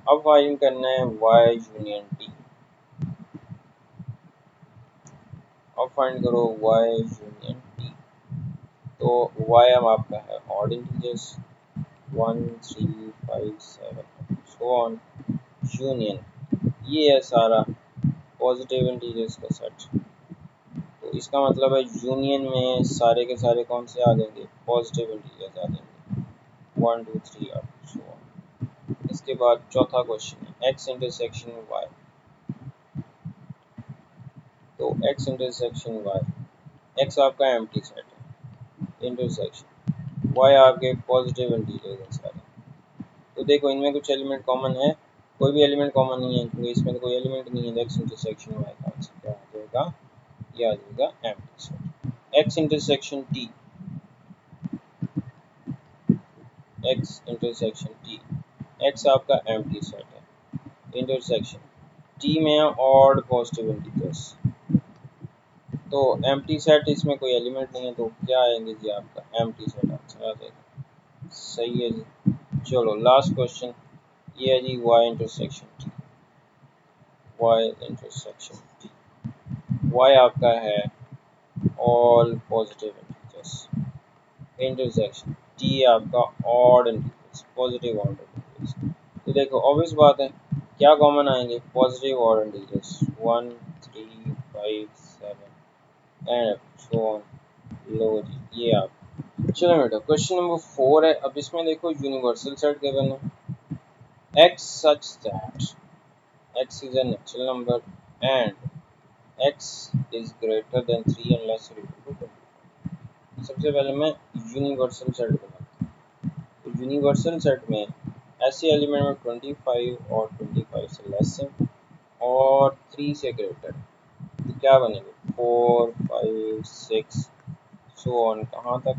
अब फाइंड करना है y यूनियन t। अब फाइंड करो y यूनियन t। तो y अब आपका है odd integers 1 3 5 7 so on, union ये है सारा पॉजिटिव इंटीजर्स का सेट। तो इसका मतलब है यूनियन में सारे के सारे कौन से आ जाएंगे, पॉजिटिव इंटीजर्स आ जाएंगे 1 2 3 और सो ऑन। इसके बाद चौथा क्वेश्चन है x इंटरसेक्शन y। तो x इंटरसेक्शन y, x आपका एम्प्टी सेट है, इंटरसेक्शन y आपके पॉजिटिव इंटीजर्स है सारे। तो देखो इनमें कुछ एलिमेंट कॉमन है, कोई भी एलिमेंट कॉमन नहीं है, क्योंकि इसमें तो कोई एलिमेंट नहीं है। x इंटरसेक्शन y का आंसर क्या आ जाएगा, ये आ जाएगा empty set. x intersection t, x intersection t, x आपका एम्प्टी सेट है, इंटरसेक्शन t में है ऑड पॉजिटिव इंटीजर्स। तो एम्प्टी सेट, इसमें कोई एलिमेंट नहीं है, तो क्या आएंगे जी, आपका एम्प्टी सेट आंसर आ जाएगा। सही है जी। चलो लास्ट क्वेश्चन, ये है जी y intersection t, y intersection t, y आपका है all positive integers, intersection t आपका odd integers, positive odd integers. तो देखो ऑब्वियस बात है, क्या कॉमन आएंगे, positive odd integers 1 3 5 7 and so on. लो जी ये आप, चलो बेटा क्वेश्चन नंबर 4 है। अब इसमें देखो यूनिवर्सल सेट गिवन है, x such that x is a natural number and x is greater than 3 unless equal to 20। सबसे पहले मैं यूनिवर्सल सेट बनाता हूँ। तो यूनिवर्सल सेट में ऐसे एलिमेंट में 25 और 25 से लेस है और 3 से ग्रेटर, तो क्या बनेंगे 4 5 6 सो ऑन, कहाँ तक,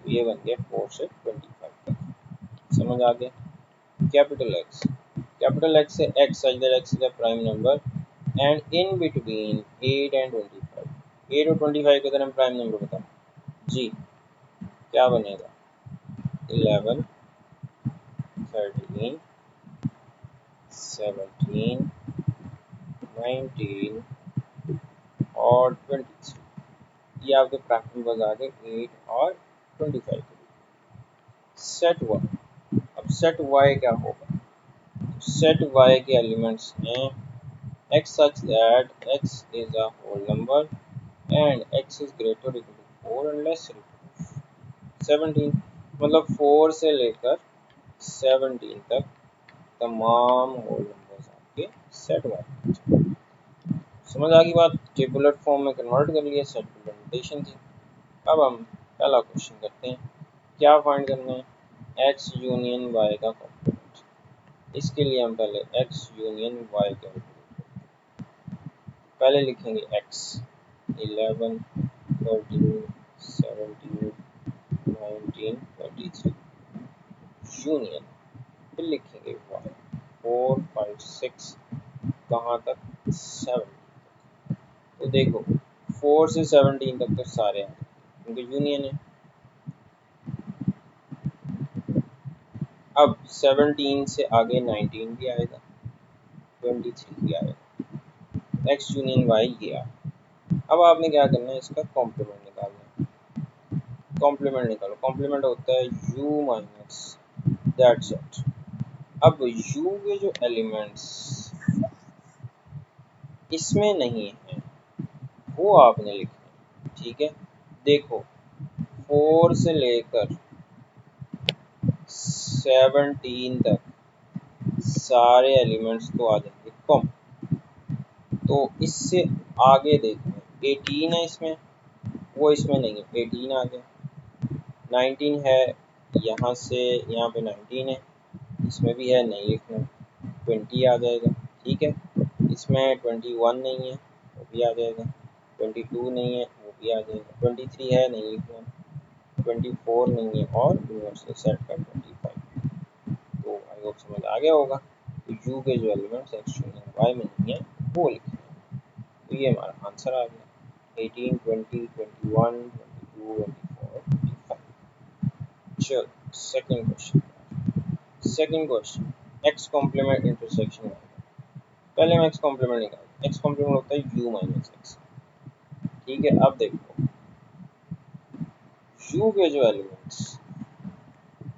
ये बन गया 4 से 25 तक। समझ आ गया। कैपिटल एक्स से x such that x is a prime number and in between 8 and 25, 8 और 25 के तरह प्राइम नंबर बताओ जी, क्या बनेगा 11 13 17 19 और 23, ये आपके प्राइम नंबर आ गए 8 और 25 के लिए। सेट वाई, अब सेट वाई क्या होगा, सेट वाई के एलिमेंट्स हैं x such that x is a whole number and x is greater or equal to 4 and less equal to 17। मतलब 4 से लेकर 17 तक तमाम होल नंबर्स आपके सेट वाले। समझ आ गई बात, टेबुलर फॉर्म में कन्वर्ट कर लिया, सेट रिप्रेजेंटेशन थी। अब हम पहला क्वेश्चन करते हैं, क्या फाइंड करना है, x यूनियन y का कॉम्प्लीमेंट। इसके लिए हम पहले x यूनियन y कैलकुलेट, पहले लिखेंगे x 11 13 17 19 23 यूनियन, फिर लिखेंगे y 4 5 6 कहाँ तक 7। तो देखो 4 से 17 तक तो सारे हैं क्योंकि यूनियन है। अब 17 से आगे 19 भी आएगा, 23 भी आएगा, x यूनियन y ये आ। अब आपने क्या करना है, इसका कॉम्प्लीमेंट निकालना है। कॉम्प्लीमेंट निकालो, कॉम्प्लीमेंट होता है u माइनस दैट सेट, अब यू के जो एलिमेंट्स इसमें नहीं है वो आपने लिखना है, ठीक है। देखो 4 से लेकर 17 तक सारे एलिमेंट्स तो आ जाएंगे कम। तो इससे आगे देखना 18 है इसमें, वो इसमें नहीं है, 18 आ गया। 19 है, यहाँ से यहाँ पे 19 है, इसमें भी है, नहीं लिखना। 20 आ जाएगा, ठीक है। इसमें 21 नहीं है, वो भी आ जाएगा। 22 नहीं है, वो भी आ जाएगा। 23 है, नहीं लिखना। 24 नहीं है, और यूनिवर्सल सेट का 25। तो आई होप समझ आ गया होगा। तो यू के जो एलिमेंट्स एक्स यूनियन वाई में नहीं है वो लिखना है। तो ये हमारा आंसर आ गया 18, 20, 21, 22, 24, 25। चलो second question. Second question X complement intersection Y. पहले हम एक्स कॉम्प्लीमेंट निकालते हैं। एक्स कॉम्प्लीमेंट होता है यू माइनस एक्स, ठीक है। अब देखो यू के जो एलिमेंट्स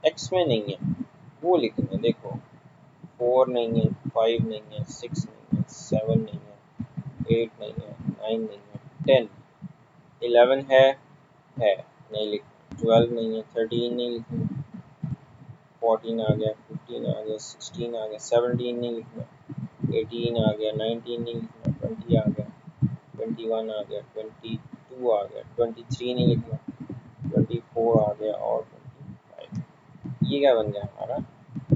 एक्स में नहीं है वो लिखना है। देखो 4 नहीं है, 5 नहीं है, 6 नहीं है, 7 नहीं है, 8 नहीं है, 9 नहीं है, 10, 11 है, नहीं लिखना। 12 नहीं है, 13 नहीं लिखना। 14 आ गया, 15 आ गया, 16 आ गया, 17 नहीं लिखना। 18 आ गया, 19 नहीं लिखना। 20 आ गया, 21 आ गया, 22 आ गया, 23 नहीं लिखना। 24 आ गया, और 25। ये क्या बन गया हमारा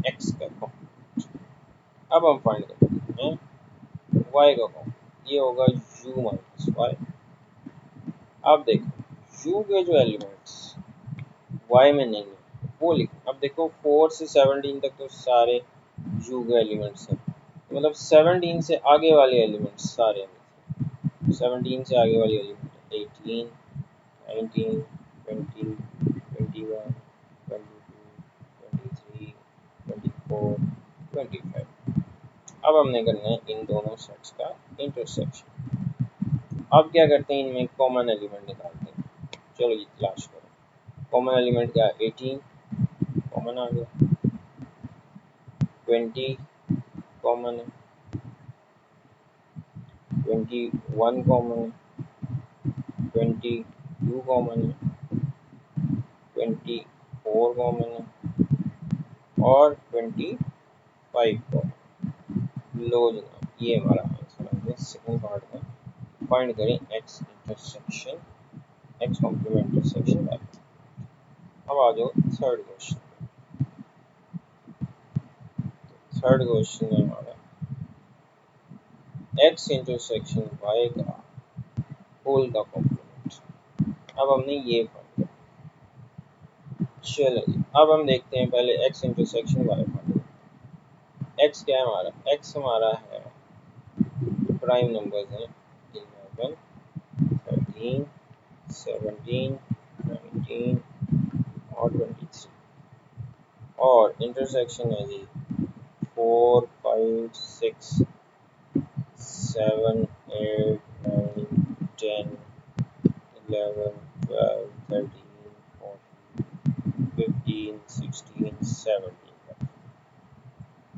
एक्स का कॉम्प्लीमेंट। अब हम फाइंड करते हैं वाई का कॉम्प्लीमेंट। ये होगा यू माइनस वाई। अब देखो यू के जो एलिमेंट्स वाई में नहीं है वो लिखो। अब देखो 4 से 17 तक तो सारे यू के एलिमेंट्स हैं, मतलब 17 से आगे वाले एलिमेंट्स सारे हैं। 17 से आगे वाले एलिमेंट 18, 19, 20, 21, 22, 23, 24, 25। अब हमने करना है इन दोनों सेट्स का इंटरसेक्शन। अब क्या करते हैं, इनमें कॉमन एलिमेंट निकालते हैं। चलो ये तलाश करो। कॉमन एलिमेंट क्या, 18 कॉमन आ गया, 20 कॉमन है, 21 कॉमन है, 22 कॉमन है, 24 कॉमन है, और 25 कॉमन। लो जनाब, ये हमारा आंसर आ गया सेकंड पार्ट का। फाइंड करें X intersection, X complement intersection Y. अब आ जाओ थर्ड क्वेश्चन। थर्ड क्वेश्चन है हमारा एक्स इंटरसेक्शन वाई का होल का कॉम्प्लीमेंट। अब हमने ये फाइंड किया। चलिए अब हम देखते हैं पहले X intersection Y find. X क्या है हमारा, एक्स हमारा है प्राइम नंबर्स हैं 11, 13, 17, 19 और 23। और इंटरसेक्शन है जी 4, 5, 6, 7, 8, 9, 10, 11, 12, 13, 14, 15, 16, 17।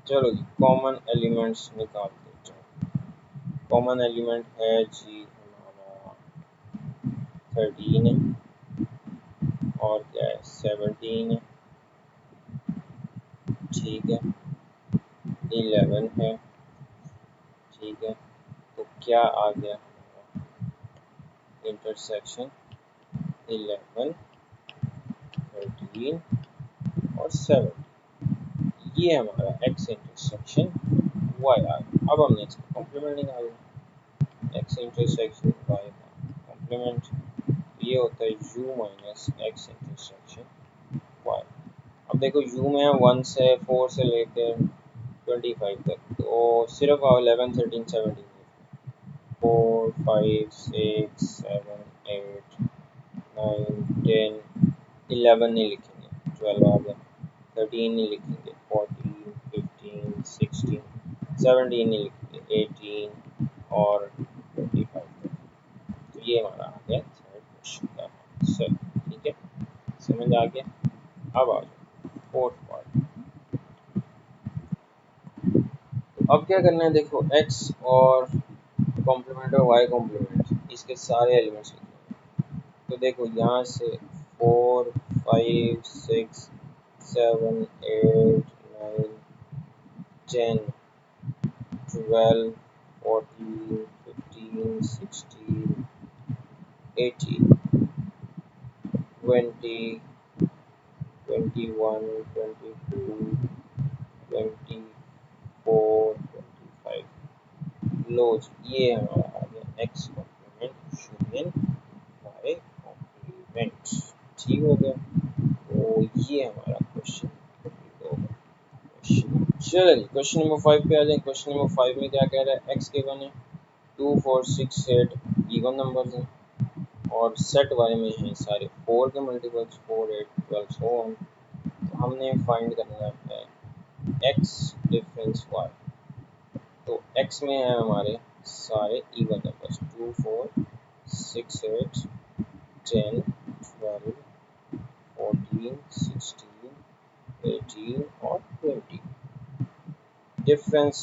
चलो जी कॉमन एलिमेंट्स निकालते हैं। कॉमन एलिमेंट है जी हमारा 13 है, और क्या है 17 है, ठीक है। 11 है, ठीक है। तो क्या आ गया इंटरसेक्शन 11, 13 और 7। ये हमारा एक्स इंटरसेक्शन वाई आ गया। अब हमने इसका कॉम्प्लीमेंट निकालना। एक्स इंटरसेक्शन वाई का कॉम्प्लीमेंट ये होता है U minus X intersection Y. अब देखो यू में 1 से 4 से लेकर 25 तक, तो सिर्फ 11, 13, 17, 4, 5, 6, 7, 8, 9, 10, 11 नहीं लिखेंगे, 12 आ गया। 13 नहीं लिखेंगे, 14, 15, 16, 17 नहीं लिखेंगे, 18 और 25 तक। तो ये हमारा आ गया थर्ड क्वेश्चन का आंसर, ठीक है। समझ आ गया। अब आ जाओ फोर्थ पार्ट। अब क्या करना है, देखो x और कॉम्प्लीमेंट और y कॉम्प्लीमेंट, इसके सारे एलिमेंट्स लिखने हैं। तो देखो यहाँ से 4 5 6 7 8 9 10 12 14 15 16 18 20 21 22 24 25। लो जी, ये हमारा आ गया x complement union y complement. ठीक हो गया, तो ये हमारा क्वेश्चन कंप्लीट हो गया। चलिए क्वेश्चन नंबर 5 पे आ जाए। क्वेश्चन नंबर 5 में क्या कह रहा है, x गिवन है 2 4 6 8 इवन नंबर्स हैं और सेट वाले में हैं सारे 4 के मल्टीपल्स 4 8 12 सो ऑन। तो हमने फाइंड करना है x डिफरेंस y। तो x में है हमारे सारे इवन नंबर्स 2 4 6 8 10 12 14 16 18 और 20। डिफरेंस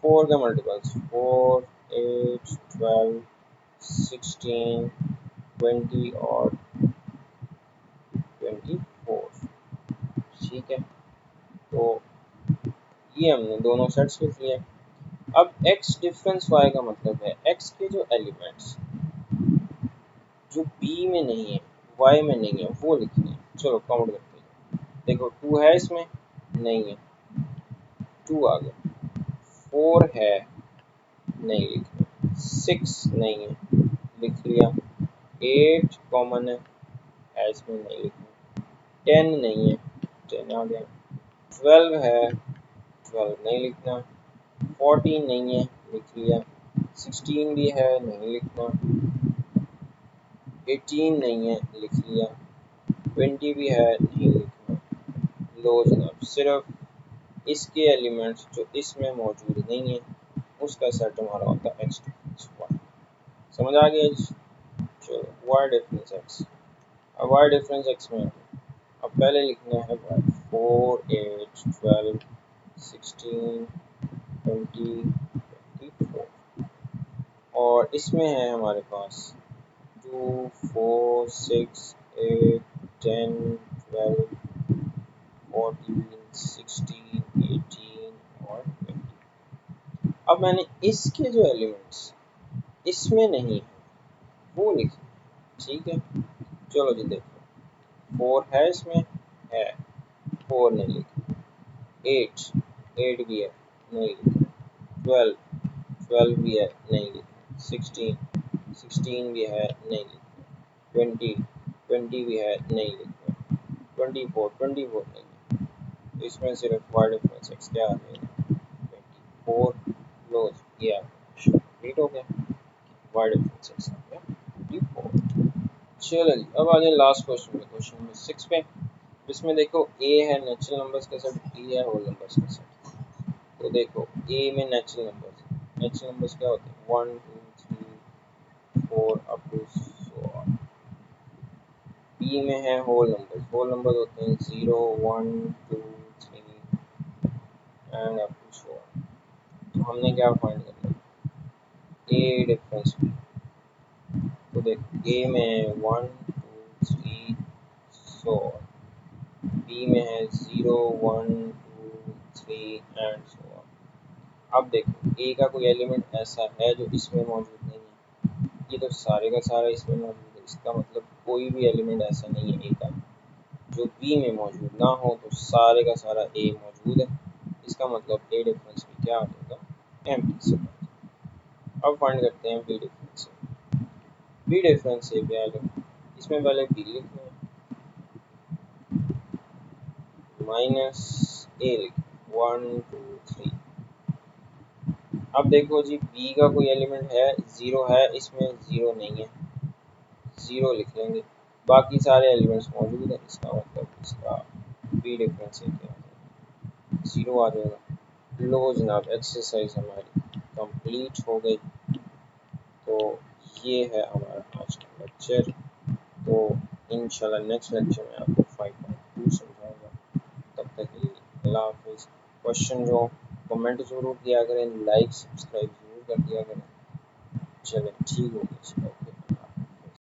4 के मल्टीपल्स 4 8 12 16 20 और 24। ठीक है, तो ये हमने दोनों सेट्स लिख लिए। अब x डिफरेंस y का मतलब है x के जो एलिमेंट्स जो b में नहीं है y में नहीं है वो लिखने हैं। चलो काउंट करते हैं। देखो 2 है इसमें, नहीं है, 2 आ गया, 4 है, नहीं लिखना, 6 नहीं है, लिख लिया, 8 कॉमन है इसमें, नहीं लिखना, 10 नहीं है, 10 आ गया, 12 है, 12 नहीं लिखना, 14 नहीं है, लिख लिया, 16 भी है, नहीं लिखना, 18 नहीं है, लिख लिया, 20 भी है, नहीं लिखना। लो जनाब, सिर्फ इसके एलिमेंट्स जो इसमें मौजूद नहीं है उसका सेट हमारा होता है x डिफरेंस y। समझ आ गया जी? चलो y डिफरेंस x। अब y डिफरेंस x में अब पहले लिखना है y 4 8 12 16 20 24 और इसमें है हमारे पास 2 4 6 8 10 12 14 16 18 और 20। अब मैंने इसके जो एलिमेंट्स इसमें नहीं है वो लिखे, ठीक है। चलो जी देखो, 4 है इसमें, है, 4 नहीं लिखा, 8 8 भी है, नहीं लिखा, 12 12 भी है, नहीं लिखा, 16 भी है, नहीं लिखा, 20 भी है, नहीं लिखा, 24 नहीं लिखा। तो इसमें सिर्फ वर्ड डिफरेंस एक्स क्या आ जाएगा, 24 क्लोज, ये कंप्लीट हो गया, वर्ड डिफरेंस एक्स आ गया 24। चलो जी, अब आ जाए लास्ट क्वेश्चन में, क्वेश्चन नंबर 6 पे, जिसमें देखो a है नेचुरल नंबर्स का सेट, b है होल नंबर्स का सेट। तो देखो a में नेचुरल नंबर्स क्या होते हैं, 1 2 3 4 up to so on. b में है होल नंबर्स होते हैं 0 1 2 3 and up to so on. तो हमने क्या फाइंड करना है, a डिफरेंस b। तो देखो a में 1 2 3 सो ऑन, b में है 0 1 2 3 एंड सो ऑन। अब देखो a का कोई एलिमेंट ऐसा है जो इसमें मौजूद नहीं है, ये तो सारे का सारा इसमें मौजूद है, इसका मतलब कोई भी एलिमेंट ऐसा नहीं है a का जो b में मौजूद ना हो, तो सारे का सारा a मौजूद है, इसका मतलब a डिफरेंस भी क्या आ जाएगा, एम्प्टी से। अब फाइंड करते हैं b डिफरेंस से। b डिफरेंस से क्या है, इसमें पहले b लिखना है, माइनस a लिखना 1 2 3। अब देखो जी b का कोई एलिमेंट है, 0 है इसमें, 0 नहीं है, 0 लिख लेंगे, बाकी सारे एलिमेंट्स मौजूद हैं, इसका मतलब इसका b डिफरेंस है क्या, 0 आ जाएगा। लो जनाब, एक्सरसाइज हमारी कंप्लीट हो गई। तो ये है हमारा आज का लेक्चर। तो इंशाल्लाह नेक्स्ट लेक्चर में आपको 5.2 समझाऊंगा। तब तक के लिए अल्लाह हाफिज़। क्वेश्चन जो कमेंट जरूर किया करें, लाइक सब्सक्राइब जरूर कर दिया करें। चलें ठीक हो गया।